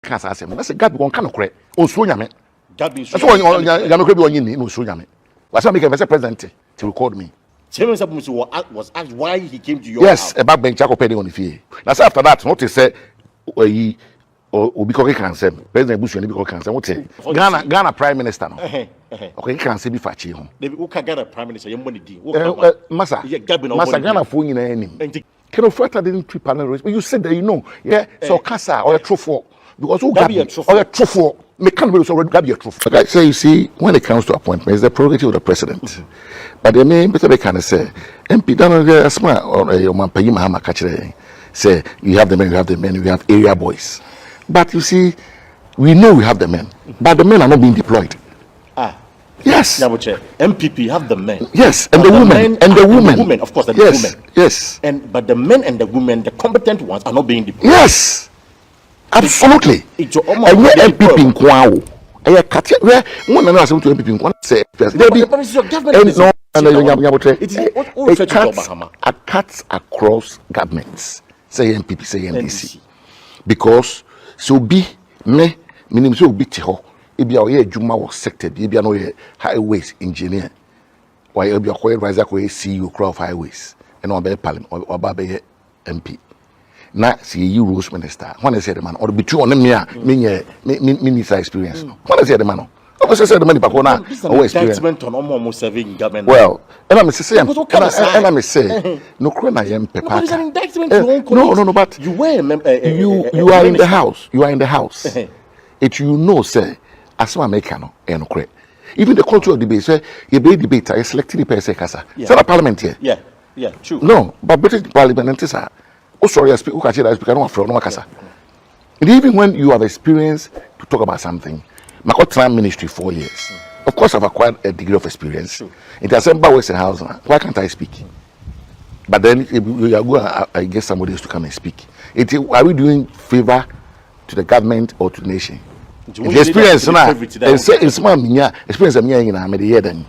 can't ask him. I said, Gabby, one kind of correct. Oh, so yame. Gabby, that's why you could be on you, no, so yame. Was I making a president to record me? Chairman was asked why he came to your house. Yes, about bench penny on the fee. Now, after that, what he said, or because he can say, President Bush and because cancer. What Ghana Prime Minister? Okay, can't say before home. They can get a Prime Minister. You money deal. Massa, Ghana for you name. Can of I didn't treat panel, but you said that you know, yeah, so Casa or a trophy because who got a trophy. Mechanical already grab your truth. Okay, so you see, when it comes to appointments, the prerogative of the president. But the main better can say, MP Donald smart or your man pay Mahama catcher. Say you have the men, you have area boys. But you see, we know we have the men, but the men are not being deployed. Yes. MPP have the men. Yes, and the women. And the women. Of course, the women. Yes. But the men and the women, the competent ones, are not being deployed. Yes. Absolutely. And we MPP in Kwao. I cut it where one and to MPP in Kwao say, it cuts across governments. Say MPP, say NDC. Because so be me, minimum so be tiho. If you are Juma was sected, if you are no highways engineer, why you are quite rise up with CEO crowd highways and on by Parliament or by MP. Na see you rules minister. When I say the man, or be true on minister experience. When I say the man, I say the man experience. On almost serving government. Well, and I'm saying, and I'm saying, no crime I am Pepper. No, but you were you are in the house. You are in the house. It you know, say, as one American, and no even the culture of debate, say, you be debate, I selected the person, Casa. Is that a parliament here? Yeah, true. No, but British parliament is oh, sorry, I speak. And even when you have experience to talk about something, my time ministry 4 years. Of course, I've acquired a degree of experience. In the Assembly Western House, why can't I speak? But then you are going, I guess somebody has to come and speak. Are we doing favor to the government or to the nation? The experience now, it's my experience. I'm hearing in the then.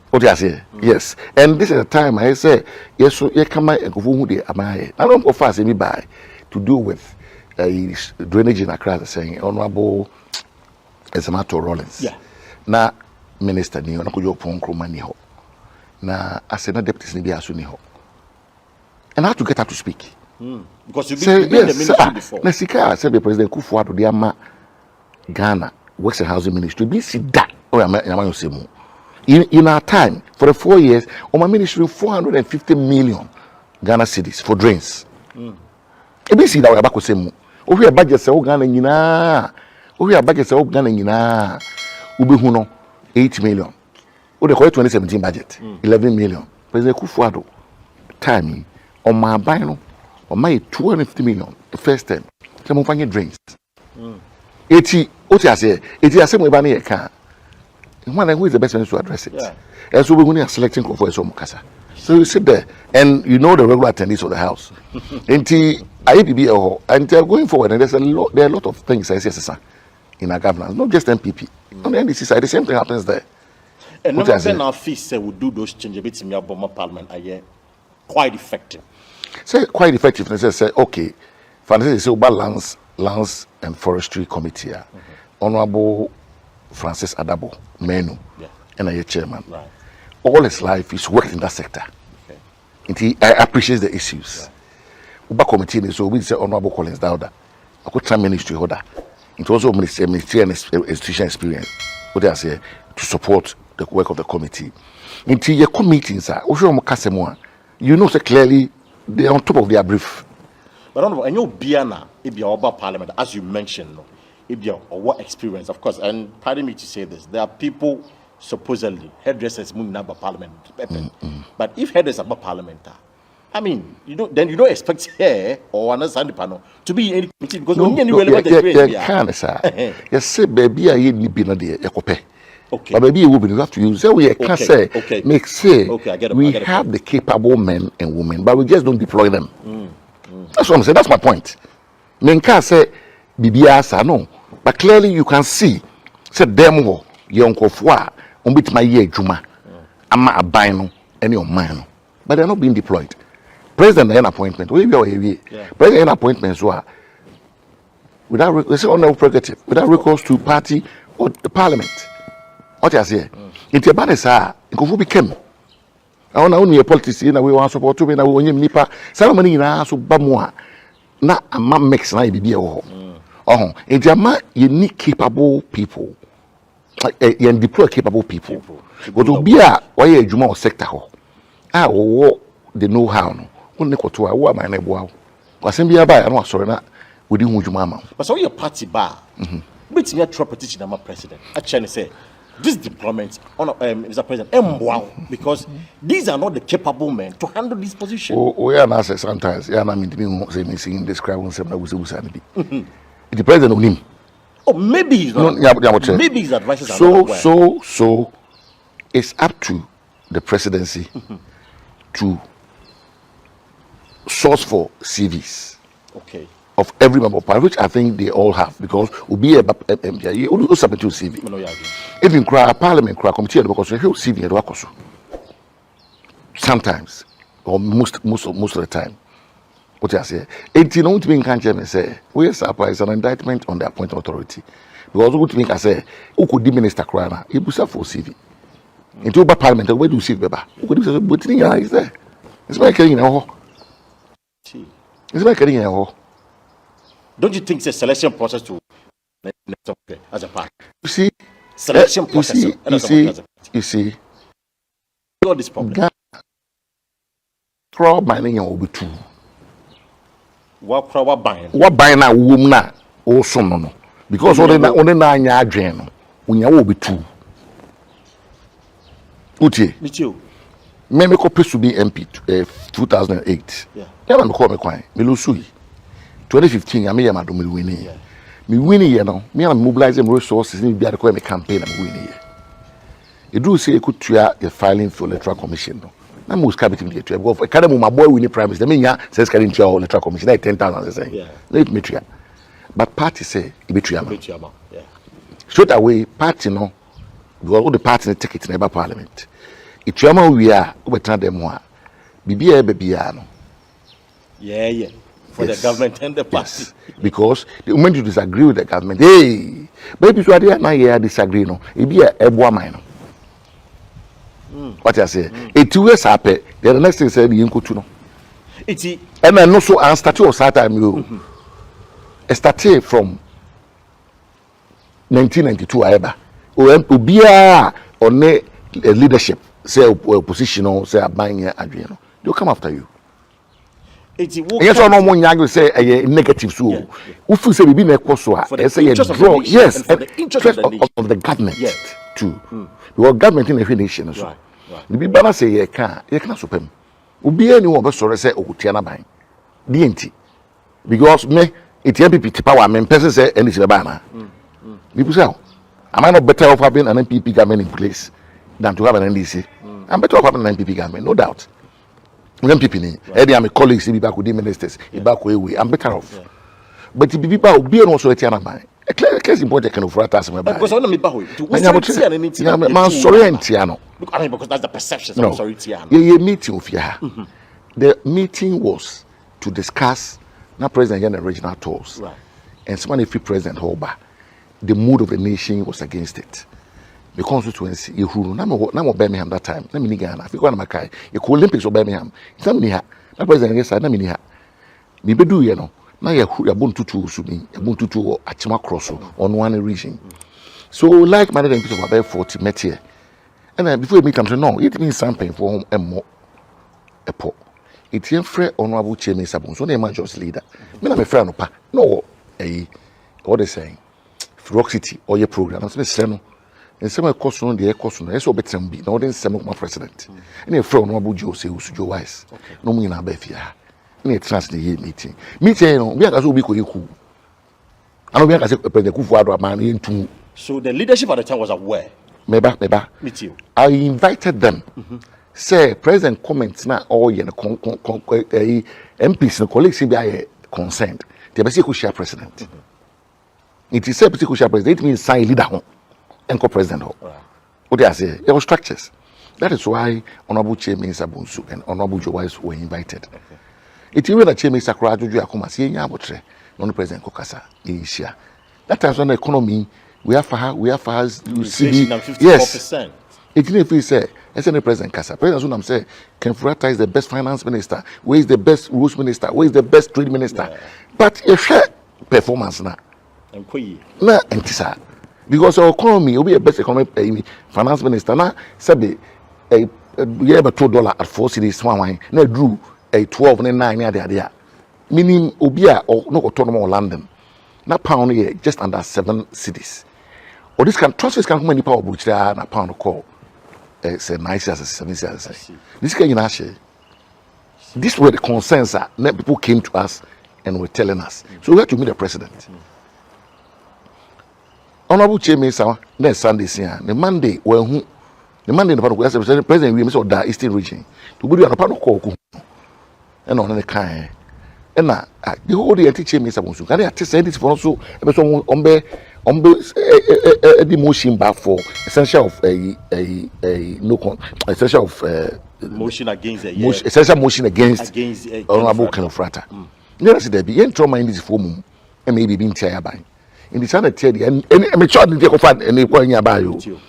What I say? Yes. And this is the time I say, yes, so you come and go who they am I. I don't go fast any by to do with drainage in Accra, saying Honorable Esamato Rollins. Yeah. Na minister ni on ko pon kroma ni ho. Na asena deputies ni bi aso ni ho. And I have to get her to speak. Because you've been in the ministry before. Na sika say the President Kufuor de ama Ghana Works and Housing Ministry be sit that. Oh, am I say in our time, for the 4 years, my ministry 450 million Ghana cedis for drains. Ebi see that we back same. We have budget say Ghana nyina. We have budget say Ghana nyina. Ube hu no 8 million. O de 2017 budget 11 million. President Kufuor time on my buy no on my 250 million the first time. Say mo fanye drains. 80 o ti ase 80 ase mo ba na ye kan. Who is the best person to address it? Yeah. And so we're going to selecting for Mukasa. So you sit there and you know the regular attendees of the house. And they're going forward, and there are a lot of things I say in our governance, not just MPP. On the NDC side, the same thing happens there. And number then our fees would do those changes bits in your parliament are quite effective. Say quite effective. They say, okay, Francis is about lands and forestry committee. Honorable Francis Adabo Menu, and I chairman. Right. All his life he's worked in that sector. Okay. And he appreciates the issues. Uba committee so we say Honorable Collins Dauda. I could try ministry holder. It also ministry and institution experience. What I say to support the work of the committee. Until your committees are you know so clearly they're on top of their brief. But I don't know, and you Biana, if you're about parliament, as you mentioned, or what experience, of course, and pardon me to say this, there are people supposedly hairdressers moving about parliament, but if hairdressers about parliament, I mean, you don't expect hair or understand the panel to be in any committee because only relevant experience. Yes, say baby, I need be not there. Okay, but baby, you have to use. So we can say, make say we have the capable men and women, but we just don't deploy them. That's what I'm saying. That's my point. Men can say, BBS, no. But clearly you can see, said demo, young Kofwa, on bit my year Juma, Ama Abino, any of mine. But they're not being deployed. President appointment, President appointments were without they say honorable prerogative, without recourse to party or the parliament. What I say? It's a bad say. It became. I want to only a politician. We want support to me. Na we only nipa. Some money na so bamwa. Na ama mix na ibi oh. Oh, it's a man unique capable people. You deploy capable people. But to be a why a juma sector ho. Ah, the know how no. Only ko to a wa my neighbor. Wasem bia ba no asore na wodi hu juma ma. But so your party bar. But you try petition am president. Actually say this deployment on Mr. President because these are not the capable men to handle this position. Oh yeah, na say sometimes yeah na me say me sing describe one na wusa bi. The president of him. Oh, maybe he's not. No, maybe his advisors are not so it's up to the presidency to source for CVs. Okay. Of every member of parliament, which I think they all have, because will be a MP. You submit to CV. Even cry parliament, cry committee, because you CV and work sometimes, or most of the time. What I say, 18 don't mean can't say we surprise an indictment on the appointed authority. Because what mean I say, who could the minister cry? He put for CV. Into parliament, where do you see Beba? Who could say, but is there? It's my carrying a hole. It's my carrying a hole. Don't you think it's a selection process to as a party? You see, selection process. You see, all this problem. Crowd mining will be true. What buying? What buying a woman also no. Because only na anya adwen no. Unya will be true. Utie. Me too. Me ko pesu be MP 2008. Yeah. Yeah, me call me kwan. Me losui. 2015 I me madam me winning. Me winning here now. Me am mobilizing resources in be me campaign am winning here. You do say you could try the filing for electoral commission no. Na most cabinet me to go for academy my boy winning prime minister. Me nya says carrying to electoral commission like 10,000 say. Yeah. Let me try. But party say e be try. Yeah. Straight away party no because all the party take it in the parliament. It try we are better them one. Bibia bibia no. Yeah. For the government and the party. Yes. Because the moment you disagree with the government, hey, maybe you are there now you disagree no. It be a boy mine. What I say? 2 years happen. The next thing said you go to no. It's and I know so and started or start time you. Started from 1992 ever. Obia on a leadership say opposition or say buying here adriano. They'll come after you. Yes, or no one yang say a negative so. If you say we be na so say a draw, yes, and for the interest of the government too. Because government in every nation so. The be bana say you can supem. Obi any one be sorry say okutia na ban. DNT. Because me it NPP power me person say anything bana. People say, am I not better off having an NPP government in place than to have an NDC? I'm better off having an NPP government, no doubt. NPP ni, Eddie, I'm a colleague, see back with the ministers, back way. I'm better off. But if people will be also a tiana by a clear case important can offer us. Because I'm sorry, and Tiano. Because that's the perception. I'm sorry, Tiano. Yeah, meeting of ya. The meeting was to discuss not president and regional tours. And somebody free president Holba. The mood of the nation was against it. The constituency, you who no Birmingham that time. Let me Ghana. If you go to Mackay, you call Olympics of Birmingham. It's not me. That president against I me. Me be do you know. Now you're born to two sumi. You're born to two Achima cross on one region. So like my people of about 40 met here. And then before you meet them say no, it means something for home and more a poor. It's your friend honorable chairman Sabun. So they are just leader. Me na me friend no pa. No, what they saying. Rock City or your program. I'm saying, and some cost on the cost on the SO better be no then some my president. And a friend no Abujo say Usujo wise. No me na befia. In a trans the meeting. Meeting no we are be cool. I know we are President Kufuor man into. So the leadership at the time was aware. Meba. Me too. I invited them. Say President comments now all ye MPs and colleagues be concerned. They be say who share president. It is a particular president, it means sign leader home and co-president home. What they say, there were structures. That is why Honorable Chairman Sabunsu and Honorable Joe Wise were invited. It is that Chairman Sakura Jojo Akuma say Yabotre. non president kokasa Asia. That times when the economy we have inflation see 54%. Yes. It didn't feel say the president kasa. President Sunam say Ken Furata is the best finance minister, where is the best rules minister, where is the best trade minister. Yeah. But if performance na entisa. Because our economy will be a best economic finance minister na sabi a year $2 at 4 cities one na drew a 12 and 9 there. Meaning obia or no autonomous London. Na pound here just under 7 cities. Or this can transfers can come any power which they are na pound call say 9 cities 7 cities. This can you share. This were the concerns that people came to us and were telling us. So we had to meet the president. Honorable Chairman, sir, next Sunday, the Monday, the Monday, the president, we saw the Eastern region to be on a panel call and on the kind. And now, the whole day, teaching me some. Can I say this for also a person on the motion back for essential of essential of motion against essential motion against Honorable Kenofrata. There is there be trauma in this form and maybe being tired by. In the Senate, and I'm sure the Jacofan and the point about you.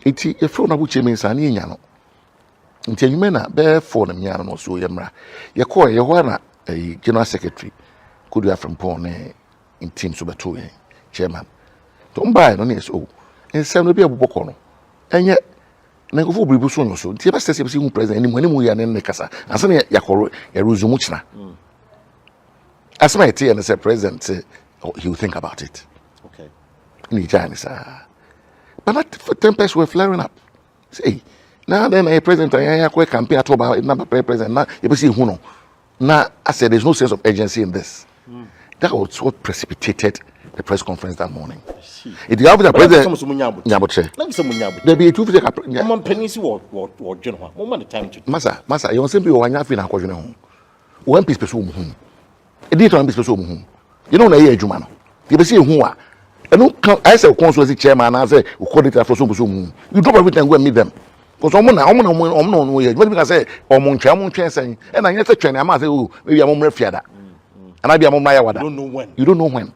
It's a phone of which means an Yano. Until you may bear for them, Yan so Yamra. Your core, your a general secretary could you have from Pone in Team Subatoy, chairman. Don't buy it on his own, and send a bit of Bocono. And yet, Nago Bribuson, so Tia says if you present any money, we are in the Casa, and suddenly Yakoro, a Ruzumuchna. As my tea and as a president, he will think about it. Okay. In the Chinese, but that tempers were flaring up. Say, now then, a president, I campaign at about number president, now you see who no. Now, I said there's no sense of urgency in this. That was what precipitated the press conference that morning. If you have the president, there be a 2 Massa, you simply one half in a question. One piece person. A detail on this person. You don't know a Jumano. You see who are. And I say, consul chairman, I say, who call it for some. You drop everything and go and meet them. Because I'm not way. What I say, or Moncha saying, and I get a train, I must say, oh, maybe I'm on Fiada. And I be a Momaya. You don't know when. You don't know when.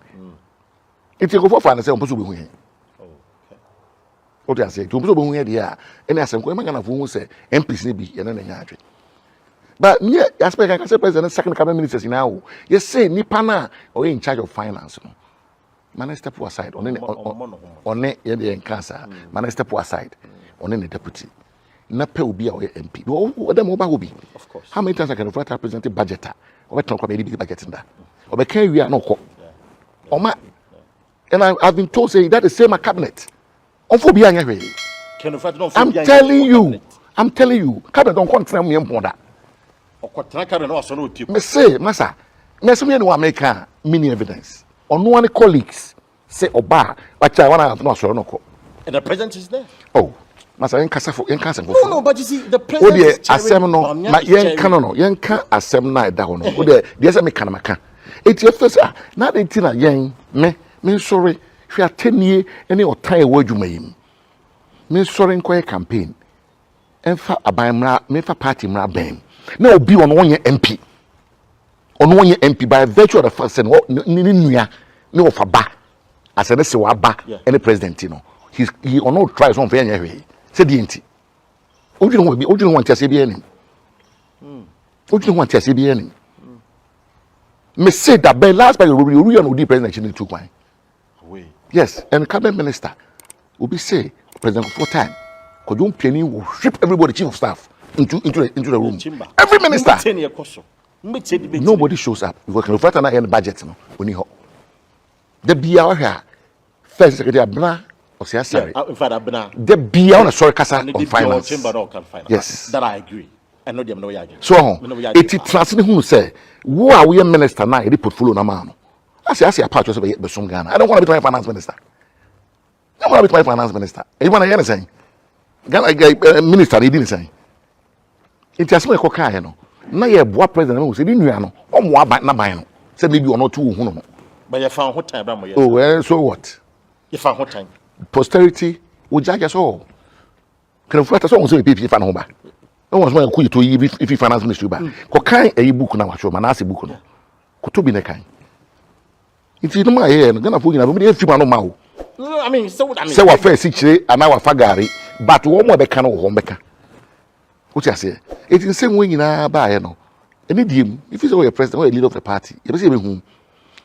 If you go for fun, I say, I'm supposed to be here. What I say, to be here, and I say, I'm going to say, MPs be, and then I but yeah, I speak like I say president second cabinet ministers now. You say Nipana or in charge of finance. Man step aside on the cancer. Man step aside on the deputy. Nape will be our MP. What the mobile will be. Of course. How many times I can refer to represent a budgeter or talk about the budget in that? Or the can we are no call. And I've been told say that the same cabinet. I'm telling you, cabinet don't control me on that. Me say, Massa, me say me no America mini evidence. On one colleagues say Oba, but I want to have no sure no call. And the president is there. Oh, Massa, in casa for in casa. No, but you see, the president is chairing. No, my yen canono, yen can asem na da hono. O de, dey me kan maka. Eti e first na dey ti na yen me sorry. Hwe atenie ene otan e wadwuma yim. Me sorry nkoye campaign. Emfa abanmra, me fa party mra ben. Now be on one year MP. On 1 year MP by virtue of the first and no of a ba as a say ba any president, you know. He on no tries on fair way. Said the NT. Oju no want to say be any. Oju no want to say be any. Me say that by last by the no the president in 2 kwan. Yes, and cabinet minister will be say president for time. Because you penny will strip everybody chief of staff into the room. Every minister. Nobody shows up. We can refer to the budget. No, we the BR here. First secretary Abna or sorry. The BR on a sorry casa on finance. Yes, that I agree. I know them no yagi. So it is translating who say, who are we a minister now? They portfolio na man. I say a part of the some Ghana. I don't want to be my finance minister. I don't want to be my finance minister. You want to hear anything? Ghana minister, he didn't say. It has no coca, you know. Na ye boa president who say di nua no o mo aba na ban no say maybe or not two hu no. But you found what time bra mo ye. Oh well, so what? You found what time? Posterity will judge us all. Can you so say PP fan ho ba. No one so ku to yi if finance ministry ba. Ko kan e book na wa show ma na ase book no. Ko to bi ne kan. If you know my hair, gonna put in a video film on my. No, I mean, so I mean, Say what first 6 years and now fagari, but one more becano or homeka. What you say? It's the same way in a buy, no. Any dim, if you a president or a leader of the party, you see whom.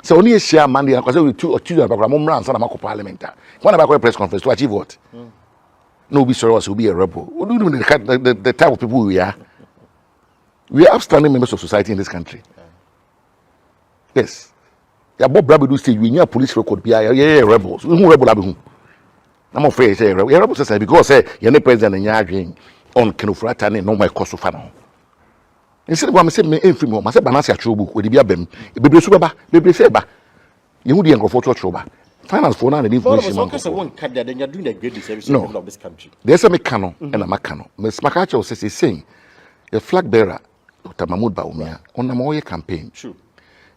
So only a share money because we 2 or 2 about Ramon and Marco Parliament. One about a press conference to achieve what? No, be sorry, will be a rebel. What do you mean the type of people we are? We are upstanding members of society in this country. Yes. Ya Bob Brabby say you near police record be rebels. Who rebel abi? I'm afraid say rebels say because say you no president and you on Kenufrata and no my cost of no. Instead of say me enfim home, I say banana trouble we be abem. Bebre so baba, bebre say ba. You dey go for trouble. Finance for now the information. But because one card then you're doing a great service of this country. There's a mechano and a macano. Miss Makacho says saying the flag bearer Dr. Mahmoud Baumia on a more campaign. True.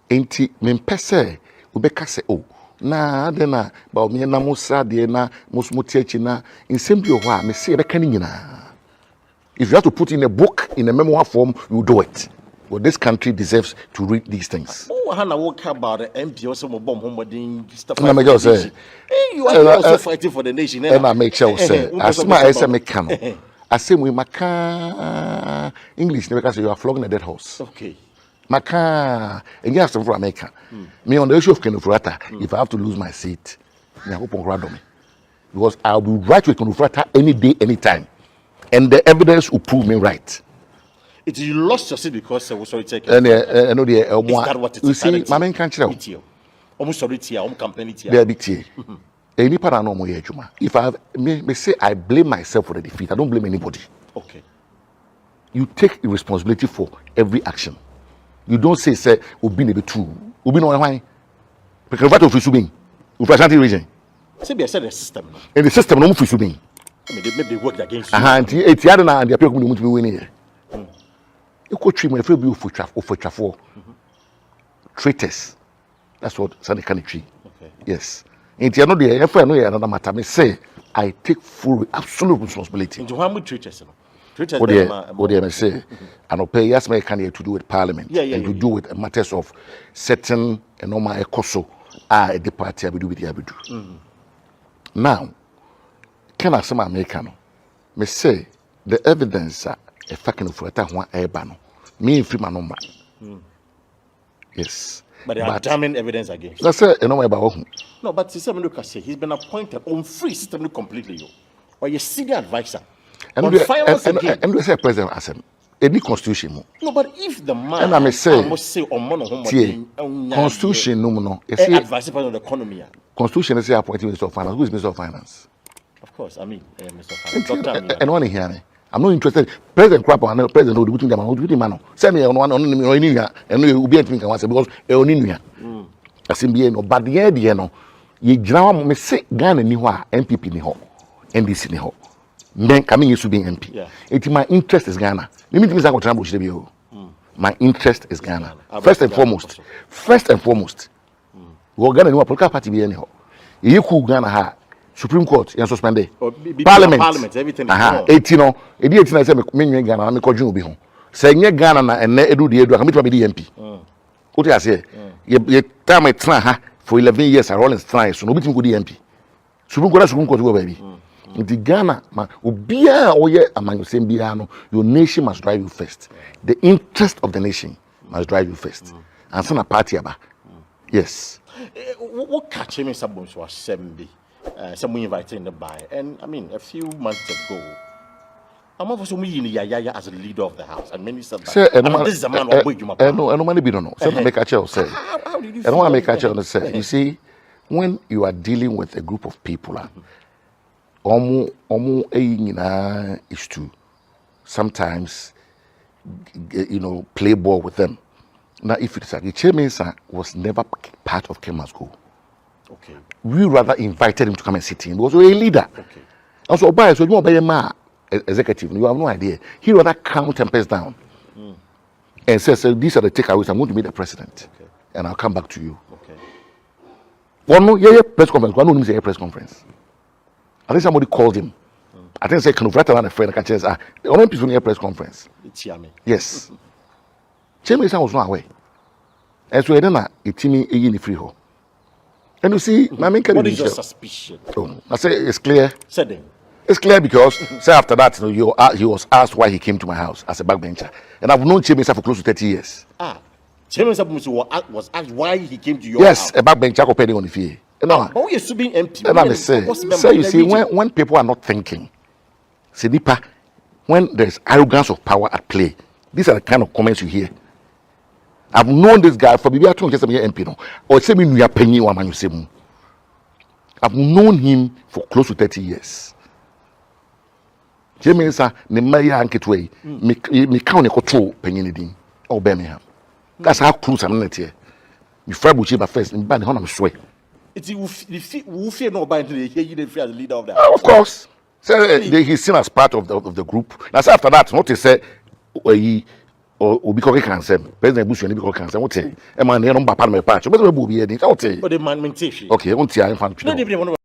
Enti mempese ubeka se o na de na ba o me na musa de na musmuti na nsem bi o ho a me se beka ni nyina. If you have to put in a book in a memoir form, you do it. Well, this country deserves to read these things. Oh, Hannah walk about the MP also bomb home stuff. And I make say, you are also fighting for the nation. And I make sure say, as my SMS can. I say we maka English never say you are flogging a dead horse. Okay. Maka, and you have some for America. Me on the issue of Kenufrata, if I have to lose my seat, I hope on Radomi. Because I'll be right with Kenufrata any day, anytime. And the evidence will prove me right. It you lost your seat because was sorry take. And I know the Is that what it is? You see, my main country. Almost sorry tia, campaign tia. There be tia. Any part I know more juma. If I may say I blame myself for the defeat, I don't blame anybody. Okay. You take responsibility for every action. You don't say Obi ne be true. Obi no why? Because what of Subin? Ashanti region. Say be said the system. And the system no fit Subin. I mean they work against you. And it's the other na and the people no be winning here. You could treat me if you be for traitors. That's what Sunday can tree. Okay. Yes. And you know the if I know another matter, me say I take full absolute responsibility. Into how much traitors? What do I say? And I'll pay yes, my can to do with parliament and to do with matters of certain and normal ecoso a the party I do with the abidu. Now, can I say my American? Me say the evidence a fucking for that one airban. Me free my number. Yes. But they are damning evidence against. That's it. You know about no, but he's been appointed on free system completely. Or your senior advisor. And we say president as any constitution. No, but if the man and I must say on constitution no advisor on the economy. Constitution is appointed Minister of Finance. Who is Minister of Finance? Of course, I mean Minister of Finance. And one here. I'm not interested. President Crap and President Odu Butin Jamano Odu Mano. Send me on one on Ninia and we will be at me because Eoninia. As in no, but the idea no. Ye Jama me say Ghana ni ho NPP ni ho. NDC ni ho. Men coming used to be MP. Yeah. It's my interest is Ghana. Let me say what I'm going to my interest is Ghana. First and foremost. We Ghana ni political party be anyhow. You cool Ghana ha Supreme Court you suspend Parliament everything. 18 no. E di 18 say me nwe Ghana na me kodwun obi ho. Say nye Ghana na enne edu de edu aka me to be the MP. What you say? You time it ha for 11 years I roll try so no bitim go the MP. Supreme Court go baby. The Ghana, Ubia Oye among Sembiano, your nation must drive you first. The interest of the nation must drive you first. And son a party about. Yes. What catch him in Sabons was 70? Someone invited in the buy. And I mean, a few months ago, I'm also me in Yaya as a leader of the house. And many said that. This is a man who you no money be no. Say make a child say. How did you I don't want to make a child say. You see, when you are dealing with a group of people, is to sometimes play ball with them. Now if it's like the chairman was never part of Kema's goal. Okay. We rather invited him to come and sit in. He was a leader. Okay. Also by so you want by a executive, you have no idea. He rather calm tempers down and says these are the takeaways. I'm going to meet the president and I'll come back to you. Okay. One press conference, one no press conference. I think somebody called him. I think say can write around a friend. I can say the only people in a press conference. It's yummy. Yes. Chairman was not away. And so then a team in free ho. And you see, my main What is your suspicion? I say it's clear. Said It's clear because say after that, you know, he was asked why he came to my house as a backbencher, and I've known Chimisa for close to 30 years. Chairman Sabusi was asked why he came to your Yes, house. a backbencher depending on the fee. But we are being MP. And I say you see, when people are not thinking, see, Nipa, when there's arrogance of power at play, these are the kind of comments you hear. I've known this guy for maybe I told just a MP no, or say me we are paying one man you say. I've known him for close to 30 years. Jamie sir, ne maya anketwe me count ne control penny din or Birmingham. That's how close I'm not here. Me Fabuchi by first in bad honor swear. It's you fear no by the hear you the fear as leader of that. Of course. So he's seen as part of the group. Now after that, what they say he or because cancer, President Bush and because cancer, what say? A man here on Parliament patch. But we will be here. But the man maintain. Okay, on tia infantry.